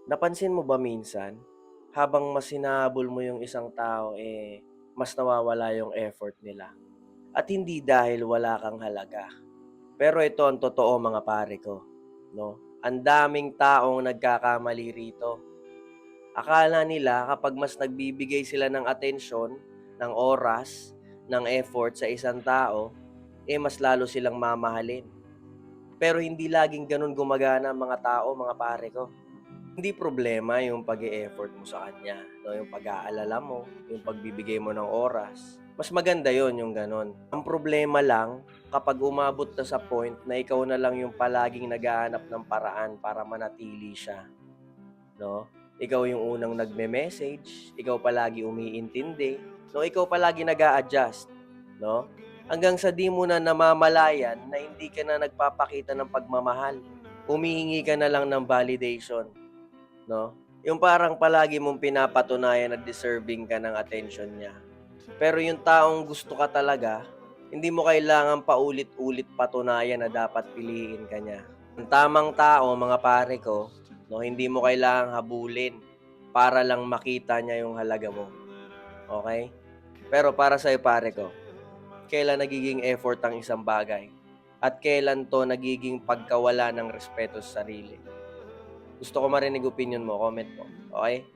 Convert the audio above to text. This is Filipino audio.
Napansin mo ba minsan, habang mas hinahabol mo yung isang tao, mas nawawala yung effort nila? At hindi dahil wala kang halaga. Pero ito ang totoo mga pare ko, 'no? Ang daming taong nagkakamali rito. Akala nila kapag mas nagbibigay sila ng atensyon, ng oras, ng effort sa isang tao, mas lalo silang mamahalin. Pero hindi laging gano'n gumagana ang mga tao, mga pare ko. Hindi problema yung pag effort mo sa kanya, 'no, yung pag-aalala mo, yung pagbibigay mo ng oras. Mas maganda yon yung gano'n. Ang problema lang kapag umabot na sa point na ikaw na lang yung palaging naghahanap ng paraan para manatili siya, 'no? Ikaw yung unang nagme-message, ikaw palagi umiintindi, 'no, ikaw palagi nag-a-adjust, 'no? Hanggang sa 'di mo na namamalayan na hindi ka na nagpapakita ng pagmamahal. Humihingi ka na lang ng validation. 'No? Yung parang palagi mong pinapatunayan na deserving ka ng attention niya. Pero yung taong gusto ka talaga, hindi mo kailangang paulit-ulit patunayan na dapat piliin ka niya. Ang tamang tao, mga pare ko, 'no, hindi mo kailangang habulin para lang makita niya yung halaga mo, okey? Pero para sa'yo pare ko, kailan nagiging effort ang isang bagay at kailan 'to nagiging pagkawala ng respeto sa sarili? Gusto ko marinig opinyon mo, comment mo, okey?